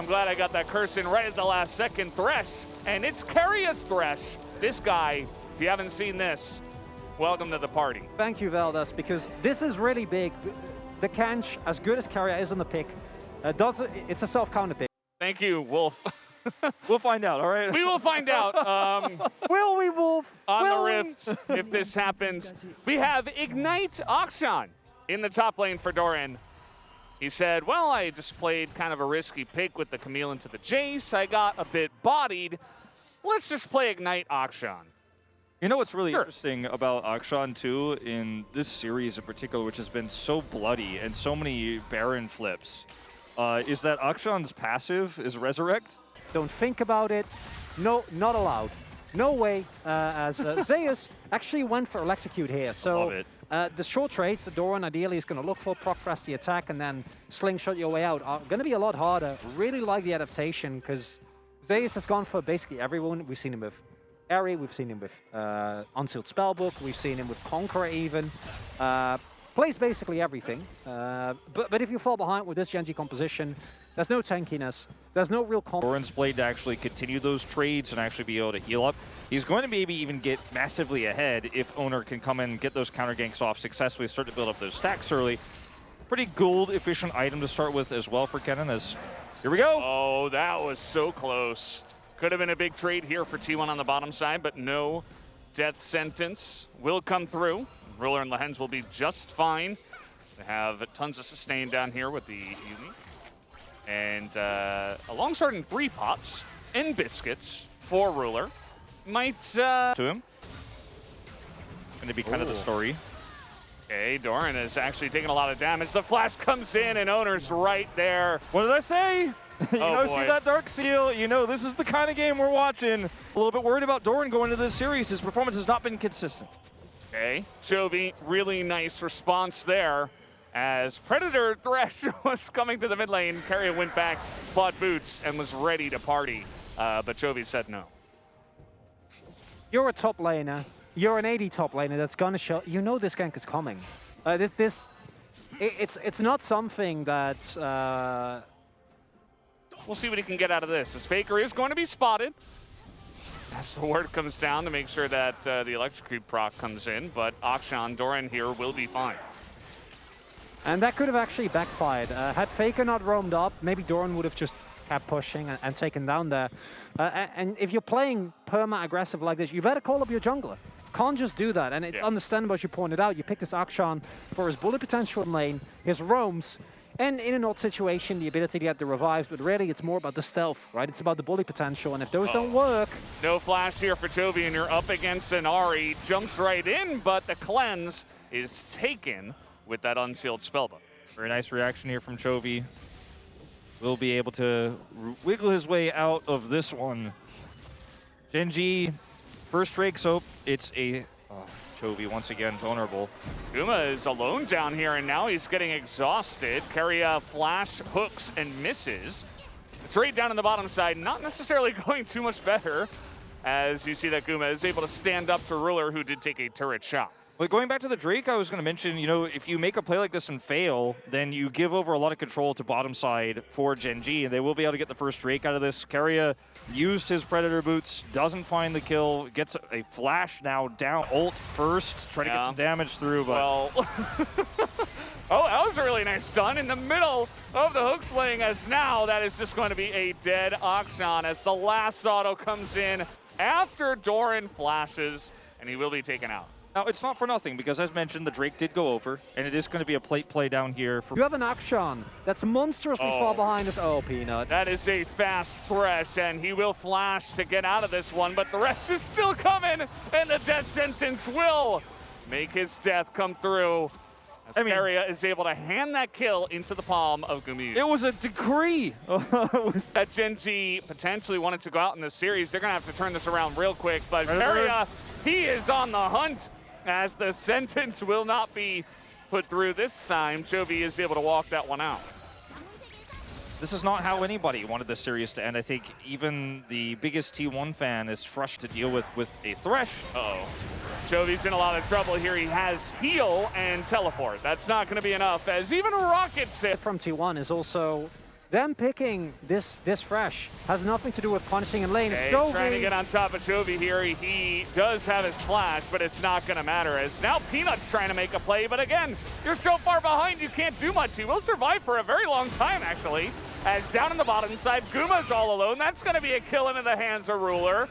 I'm glad I got that curse in right at the last second. Thresh, and it's Karia's Thresh. This guy, if you haven't seen this, welcome to the party. Thank you, Veldas, because this is really big. The Kanch, as good as Karia is on the pick, it's a self-counter pick. Thank you, Wolf. We'll find out, all right? We will find out. Will we, Wolf? On Will the Rift, if this happens. We have Ignite Akshan in the top lane for Doran. He said, well, I just played kind of a risky pick with the Camille into the Jace. I got a bit bodied. Let's just play Ignite Akshan. You know what's really interesting about Akshan, too, in this series in particular, which has been so bloody and so many Baron flips, is that Akshan's passive is Resurrect. Don't think about it. No, not allowed. No way, as Zeus actually went for Electrocute here. So the short trades that Doran ideally is going to look for, proc press the attack, and then slingshot your way out, are going to be a lot harder. Really like the adaptation, because Zeus has gone for basically everyone. We've seen him with Eri, we've seen him with Unsealed Spellbook, we've seen him with Conqueror even. Plays basically everything. But if you fall behind with this Genji composition, there's no tankiness. There's no real Doran's played to actually continue those trades and actually be able to heal up. He's going to maybe even get massively ahead if Owner can come in and get those counter ganks off successfully, start to build up those stacks early. Pretty gold efficient item to start with as well for Kennen, as here we go. Oh, that was so close. Could have been a big trade here for T1 on the bottom side, but no death sentence will come through. Ruler and Lehens will be just fine. They have tons of sustain down here with the Yumi. And a long sword and 3 pots and biscuits for Ruler. Might to him. Going to be kind of the story. Okay, Doran is actually taking a lot of damage. The flash comes in and Owner's right there. What did I say? You know, boy. see that Dark Seal, you know, this is the kind of game we're watching. A little bit worried about Doran going into this series. His performance has not been consistent. Okay, Chovy, really nice response there. As Predator Thresh was coming to the mid lane, Karia went back, bought boots, and was ready to party. But Chovy said no. You're a top laner. You're an AD top laner that's going to show. You know this gank is coming. It's not something that... We'll see what he can get out of this. As Faker is going to be spotted. As the word comes down to make sure that the Electrocute proc comes in, but Akshan, Doran here will be fine. And that could have actually backfired. Had Faker not roamed up, maybe Doran would have just kept pushing and taken down there. And if you're playing perma-aggressive like this, you better call up your jungler. Can't just do that, and it's understandable as you pointed out. You pick this Akshan for his bullet potential in lane, his roams, and in an odd situation, the ability to get the revives, but really it's more about the stealth, right? It's about the bully potential, and if those don't work... No flash here for Chovy, and you're up against an Ahri. Jumps right in, but the cleanse is taken with that Unsealed Spellbook. Very nice reaction here from Chovy. Will be able to wiggle his way out of this one. Genji, first Drake soap. It's a... Chovy once again vulnerable. Guma is alone down here, and now he's getting exhausted. Karia flash hooks and misses. The trade down on the bottom side, not necessarily going too much better, as you see that Guma is able to stand up to Ruler, who did take a turret shot. But going back to the Drake, I was going to mention, you know, if you make a play like this and fail, then you give over a lot of control to bottom side for Genji, and they will be able to get the first Drake out of this. Karia used his Predator boots, doesn't find the kill, gets a flash now down, ult first, try to get some damage through, but... Well, oh, that was a really nice stun in the middle of the hook sling, as now that is just going to be a dead Akshan as the last auto comes in after Doran flashes, and he will be taken out. Now, it's not for nothing, because as mentioned, the Drake did go over, and it is going to be a plate play down here. You have an Akshan that's monstrously far behind us. Oh, Peanut. That is a fast Thresh, and he will flash to get out of this one, but the rest is still coming, and the death sentence will make his death come through. As Karia is able to hand that kill into the palm of Gumi. It was a decree. That Genji potentially wanted to go out in this series. They're going to have to turn this around real quick, but Karia, he is on the hunt. As the sentence will not be put through this time, Chovy is able to walk that one out. This is not how anybody wanted this series to end. I think even the biggest T1 fan is frustrated to deal with a Thresh. Uh-oh. Chovy's in a lot of trouble here. He has heal and teleport. That's not going to be enough, as even Rocket said. From T1 is also them picking this fresh has nothing to do with punishing in lane. Okay, he's trying to get on top of Chovy here. He does have his flash, but it's not going to matter, as now Peanut's trying to make a play. But again, you're so far behind, you can't do much. He will survive for a very long time, actually, as down in the bottom side, Guma's all alone. That's going to be a kill into the hands of Ruler,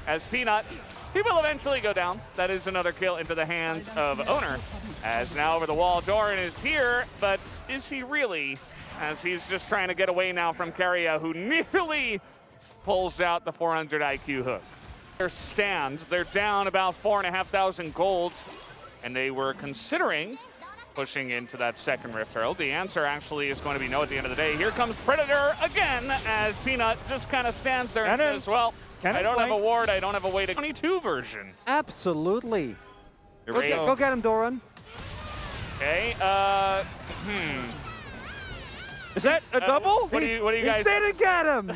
as Peanut, he will eventually go down. That is another kill into the hands of Owner, as now over the wall, Doran is here, but is he really? As he's just trying to get away now from Keria, who nearly pulls out the 400 IQ hook. Their stand, they're down about 4,500 gold, and they were considering pushing into that second Rift Herald. The answer actually is going to be no at the end of the day. Here comes Predator again, as Peanut just kind of stands there and says, well, I don't have a ward, I don't have a way to 22 version. Absolutely. Go get him, Doran. Okay, Is that a double? What do you guys? He didn't get him.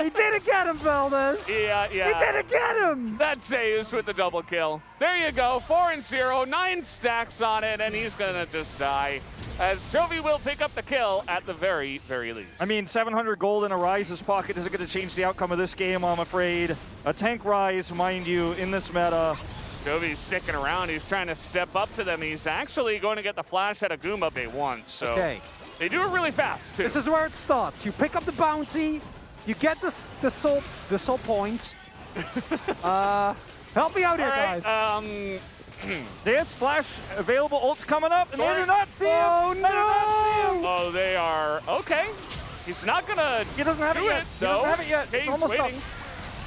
He didn't get him, Valdez. Yeah. He didn't get him. That's Zeus with the double kill. There you go, 4-0, 9 stacks on it, and he's gonna just die. As Chovy will pick up the kill at the very, very least. I mean, 700 gold in a Rise's pocket isn't going to change the outcome of this game, I'm afraid. A tank Rise, mind you, in this meta. Chovy's sticking around. He's trying to step up to them. He's actually going to get the flash out of Guma they want, so. Okay. They do it really fast, too. This is where it stops. You pick up the bounty, you get the soul points. Help me out here, guys. Dance flash available. Ult's coming up, and they do not see him. Oh, no! Oh, they are. Okay. He's not going to. He doesn't have it yet. He doesn't have it yet. Okay, It's almost waiting. up.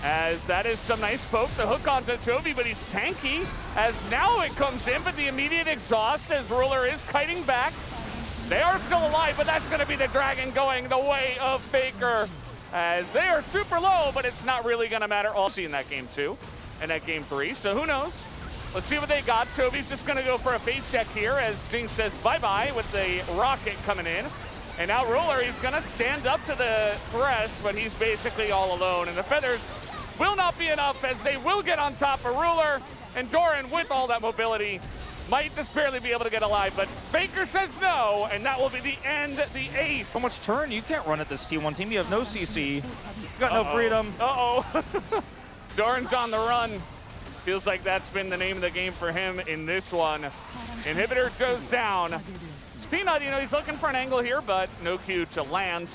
As that is some nice poke. The hook onto Chovy, but he's tanky. As now it comes in, but the immediate exhaust as Ruler is kiting back. They are still alive, but that's going to be the Dragon going the way of Faker. As they are super low, but it's not really going to matter. All see in that game 2 and that game 3, so who knows? Let's see what they got. Chovy's just going to go for a face check here as Jinx says bye-bye with the rocket coming in. And now Ruler, he's going to stand up to the Thresh, but he's basically all alone. And the Feathers will not be enough as they will get on top of Ruler. And Doran, with all that mobility, might just barely be able to get alive. But Faker says no, and that will be the end, the ace. So much turn. You can't run at this T1 team. You have no CC. You got no freedom. Doran's on the run. Feels like that's been the name of the game for him in this one. Inhibitor goes down. Peanut, you know, he's looking for an angle here, but no Q to land.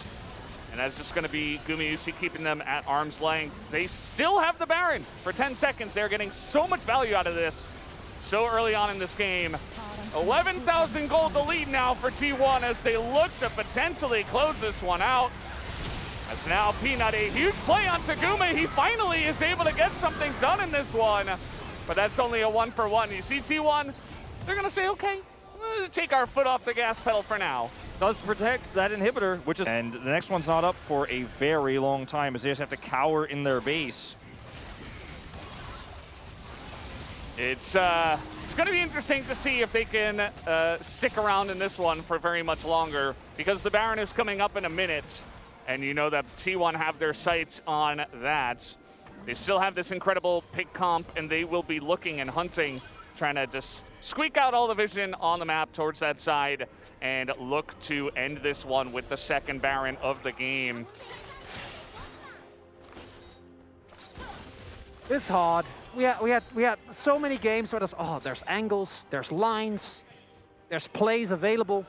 And that's just going to be Gumayusi keeping them at arm's length. They still have the Baron for 10 seconds. They're getting so much value out of this so early on in this game. 11,000 gold the lead now for T1 as they look to potentially close this one out. As now Peanut, a huge play on Taguma. He finally is able to get something done in this one. But that's only a 1-for-1. You see T1, they're going to say, okay, we'll take our foot off the gas pedal for now. Does protect that inhibitor, which is... And the next one's not up for a very long time as they just have to cower in their base. It's going to be interesting to see if they can stick around in this one for very much longer, because the Baron is coming up in a minute. And you know that T1 have their sights on that. They still have this incredible pick comp, and they will be looking and hunting, trying to just squeak out all the vision on the map towards that side and look to end this one with the second Baron of the game. It's hard. We had so many games where there's angles, there's lines, there's plays available.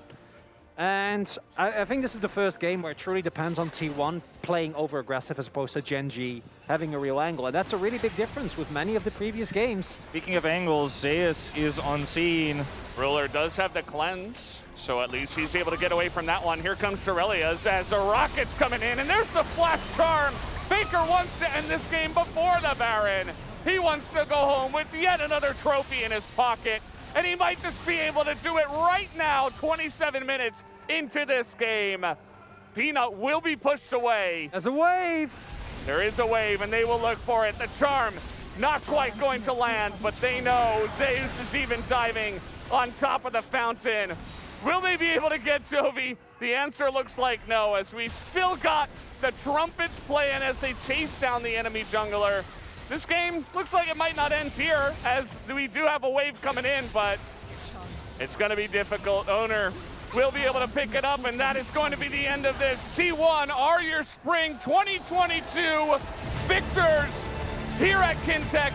And I think this is the first game where it truly depends on T1 playing over-aggressive as opposed to Gen G having a real angle. And that's a really big difference with many of the previous games. Speaking of angles, Zeus is unseen. Ruler does have the cleanse, so at least he's able to get away from that one. Here comes Sorelia's as the rocket's coming in, and there's the flash charm. Faker wants to end this game before the Baron. He wants to go home with yet another trophy in his pocket. And he might just be able to do it right now, 27 minutes into this game. Peanut will be pushed away. There's a wave. There is a wave, and they will look for it. The charm not quite going to land, but they know Zeus is even diving on top of the fountain. Will they be able to get Chovy? The answer looks like no, as we still got the trumpets playing as they chase down the enemy jungler. This game looks like it might not end here, as we do have a wave coming in, but it's going to be difficult. Owner will be able to pick it up, and that is going to be the end of this. T1 are your spring 2022 victors here at Kintex.